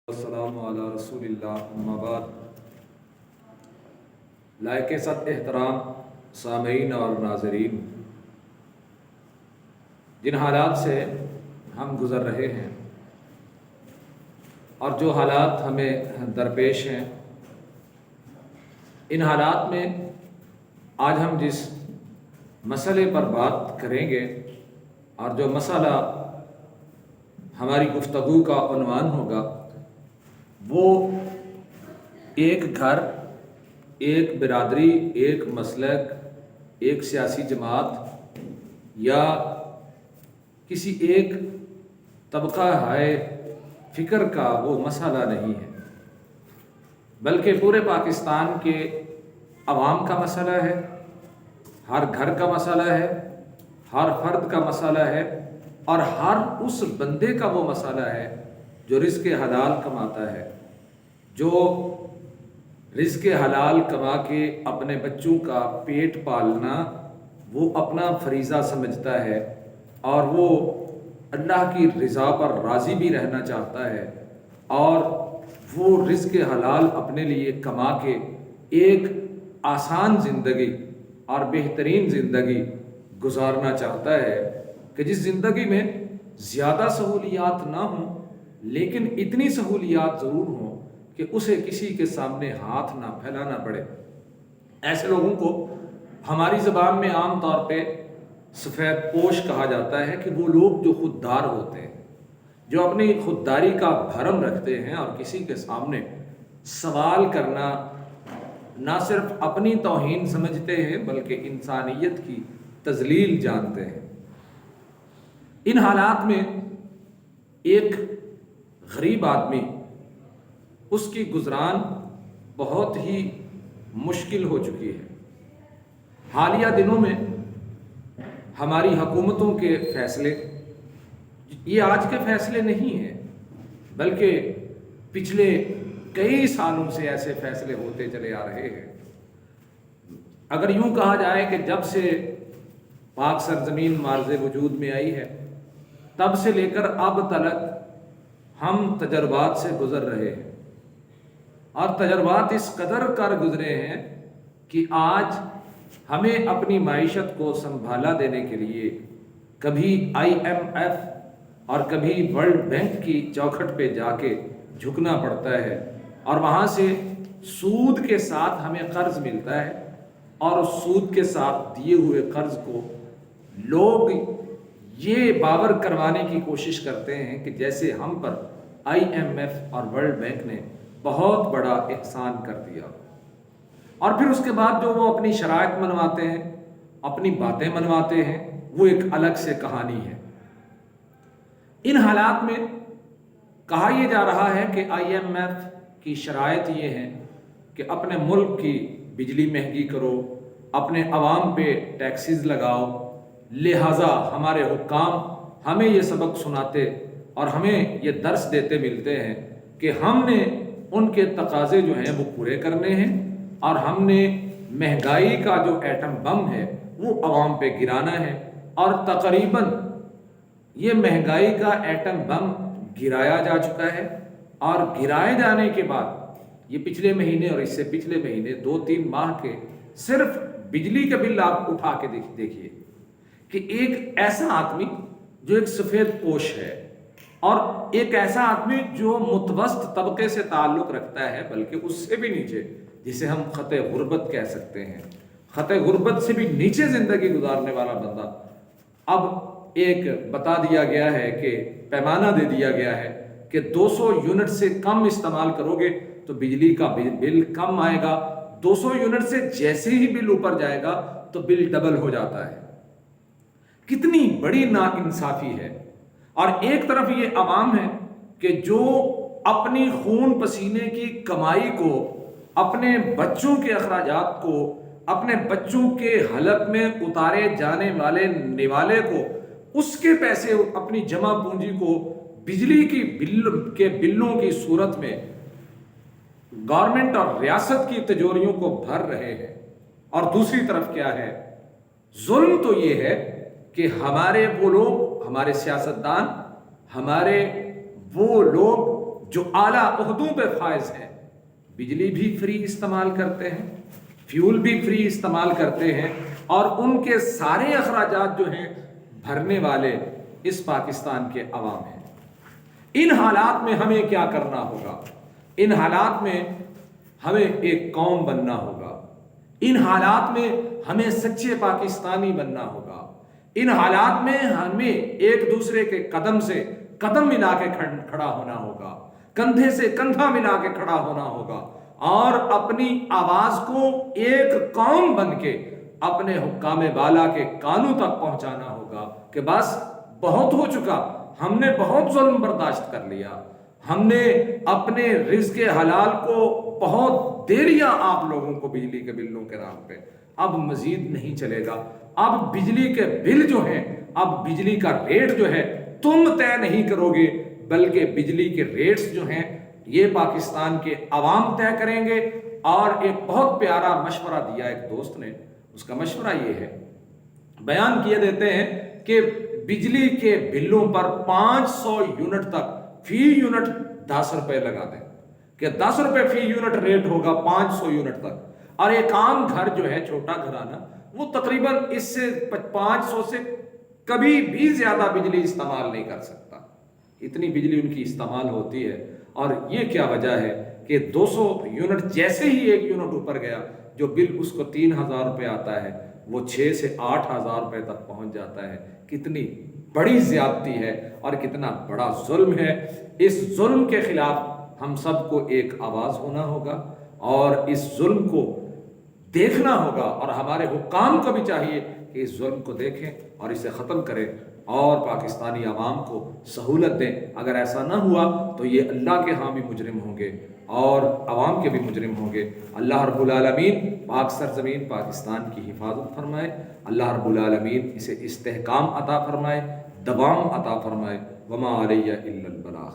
السلام علی رسول اللہ اما بعد۔ لائق صد احترام سامعین اور ناظرین، جن حالات سے ہم گزر رہے ہیں اور جو حالات ہمیں درپیش ہیں، ان حالات میں آج ہم جس مسئلے پر بات کریں گے اور جو مسئلہ ہماری گفتگو کا عنوان ہوگا، وہ ایک گھر، ایک برادری، ایک مسلک، ایک سیاسی جماعت یا کسی ایک طبقہ ہائے فکر کا وہ مسئلہ نہیں ہے، بلکہ پورے پاکستان کے عوام کا مسئلہ ہے، ہر گھر کا مسئلہ ہے، ہر فرد کا مسئلہ ہے، اور ہر اس بندے کا وہ مسئلہ ہے جو رزق حلال کماتا ہے، جو رزق حلال کما کے اپنے بچوں کا پیٹ پالنا وہ اپنا فریضہ سمجھتا ہے، اور وہ اللہ کی رضا پر راضی بھی رہنا چاہتا ہے، اور وہ رزق حلال اپنے لیے کما کے ایک آسان زندگی اور بہترین زندگی گزارنا چاہتا ہے کہ جس زندگی میں زیادہ سہولیات نہ ہوں لیکن اتنی سہولیات ضرور ہوں کہ اسے کسی کے سامنے ہاتھ نہ پھیلانا پڑے۔ ایسے لوگوں کو ہماری زبان میں عام طور پہ سفید پوش کہا جاتا ہے کہ وہ لوگ جو خوددار ہوتے ہیں، جو اپنی خودداری کا بھرم رکھتے ہیں اور کسی کے سامنے سوال کرنا نہ صرف اپنی توہین سمجھتے ہیں بلکہ انسانیت کی تذلیل جانتے ہیں۔ ان حالات میں ایک غریب آدمی، اس کی گزران بہت ہی مشکل ہو چکی ہے۔ حالیہ دنوں میں ہماری حکومتوں کے فیصلے، یہ آج کے فیصلے نہیں ہیں بلکہ پچھلے کئی سالوں سے ایسے فیصلے ہوتے چلے آ رہے ہیں۔ اگر یوں کہا جائے کہ جب سے پاک سرزمین معرض وجود میں آئی ہے، تب سے لے کر اب تلک ہم تجربات سے گزر رہے ہیں، اور تجربات اس قدر کر گزرے ہیں کہ آج ہمیں اپنی معیشت کو سنبھالا دینے کے لیے کبھی IMF اور کبھی ورلڈ بینک کی چوکھٹ پہ جا کے جھکنا پڑتا ہے، اور وہاں سے سود کے ساتھ ہمیں قرض ملتا ہے، اور اس سود کے ساتھ دیے ہوئے قرض کو لوگ یہ باور کروانے کی کوشش کرتے ہیں کہ جیسے ہم پر IMF اور ورلڈ بینک نے بہت بڑا احسان کر دیا، اور پھر اس کے بعد جو وہ اپنی شرائط منواتے ہیں، اپنی باتیں منواتے ہیں، وہ ایک الگ سے کہانی ہے۔ ان حالات میں کہا یہ جا رہا ہے کہ IMF کی شرائط یہ ہیں کہ اپنے ملک کی بجلی مہنگی کرو، اپنے عوام پہ ٹیکسز لگاؤ، لہٰذا ہمارے حکام ہمیں یہ سبق سناتے اور ہمیں یہ درس دیتے ملتے ہیں کہ ہم نے ان کے تقاضے جو ہیں وہ پورے کرنے ہیں، اور ہم نے مہنگائی کا جو ایٹم بم ہے وہ عوام پہ گرانا ہے، اور تقریباً یہ مہنگائی کا ایٹم بم گرایا جا چکا ہے، اور گرائے جانے کے بعد یہ پچھلے مہینے اور اس سے پچھلے مہینے 2-3 ماہ کے صرف بجلی کا بل آپ اٹھا کے دیکھیے کہ ایک ایسا آدمی جو ایک سفید پوش ہے، اور ایک ایسا آدمی جو متوسط طبقے سے تعلق رکھتا ہے بلکہ اس سے بھی نیچے، جسے ہم خط غربت کہہ سکتے ہیں، خط غربت سے بھی نیچے زندگی گزارنے والا بندہ، اب ایک بتا دیا گیا ہے کہ پیمانہ دے دیا گیا ہے کہ 200 یونٹ سے کم استعمال کرو گے تو بجلی کا بل کم آئے گا، 200 یونٹ سے جیسے ہی بل اوپر جائے گا تو بل ڈبل ہو جاتا ہے۔ کتنی بڑی ناانصافی ہے۔ اور ایک طرف یہ عوام ہے کہ جو اپنی خون پسینے کی کمائی کو، اپنے بچوں کے اخراجات کو، اپنے بچوں کے حلق میں اتارے جانے والے نوالے کو، اس کے پیسے، اپنی جمع پونجی کو بجلی کی بلوں کی صورت میں گورنمنٹ اور ریاست کی تجوریوں کو بھر رہے ہیں۔ اور دوسری طرف کیا ہے؟ ظلم تو یہ ہے کہ ہمارے وہ لوگ، ہمارے سیاستدان، ہمارے وہ لوگ جو اعلیٰ عہدوں پہ فائز ہیں بجلی بھی فری استعمال کرتے ہیں، فیول بھی فری استعمال کرتے ہیں، اور ان کے سارے اخراجات جو ہیں بھرنے والے اس پاکستان کے عوام ہیں۔ ان حالات میں ہمیں کیا کرنا ہوگا؟ ان حالات میں ہمیں ایک قوم بننا ہوگا، ان حالات میں ہمیں سچے پاکستانی بننا ہوگا، ان حالات میں ہمیں ایک دوسرے کے قدم سے قدم ملا کے کھڑا ہونا ہوگا، کندھے سے کندھا ملا کے کھڑا ہونا ہوگا، اور اپنی آواز کو ایک قوم بن کے اپنے حکام بالا کے کانوں تک پہنچانا ہوگا کہ بس بہت ہو چکا، ہم نے بہت ظلم برداشت کر لیا، ہم نے اپنے رزق حلال کو بہت دے لیا آپ لوگوں کو بجلی کے بلوں کے نام پہ، اب مزید نہیں چلے گا۔ اب بجلی کے بل جو ہیں، اب بجلی کا ریٹ جو ہے تم طے نہیں کرو گے، بلکہ بجلی کے ریٹس جو ہیں یہ پاکستان کے عوام طے کریں گے۔ اور ایک بہت پیارا مشورہ دیا ایک دوست نے، اس کا مشورہ یہ ہے، بیان کیے دیتے ہیں کہ بجلی کے بلوں پر 500 یونٹ تک فی یونٹ 10 روپے لگا دیں، کہ 10 روپے فی یونٹ ریٹ ہوگا 500 یونٹ تک، اور ایک عام گھر جو ہے چھوٹا گھرانہ وہ تقریباً اس سے 500 سے کبھی بھی زیادہ بجلی استعمال نہیں کر سکتا، اتنی بجلی ان کی استعمال ہوتی ہے۔ اور یہ کیا وجہ ہے کہ 200 یونٹ جیسے ہی ایک یونٹ اوپر گیا جو بل اس کو 3000 روپے آتا ہے وہ 6 سے 8000 روپے تک پہنچ جاتا ہے۔ کتنی بڑی زیادتی ہے اور کتنا بڑا ظلم ہے۔ اس ظلم کے خلاف ہم سب کو ایک آواز ہونا ہوگا اور اس ظلم کو دیکھنا ہوگا، اور ہمارے حکام کو بھی چاہیے کہ اس ظلم کو دیکھیں اور اسے ختم کریں اور پاکستانی عوام کو سہولت دیں۔ اگر ایسا نہ ہوا تو یہ اللہ کے ہاں بھی مجرم ہوں گے اور عوام کے بھی مجرم ہوں گے۔ اللہ رب العالمین پاک سرزمین پاکستان کی حفاظت فرمائے، اللہ رب العالمین اسے استحکام عطا فرمائے، دوام عطا فرمائے۔ وما علیہ الا البلاغ۔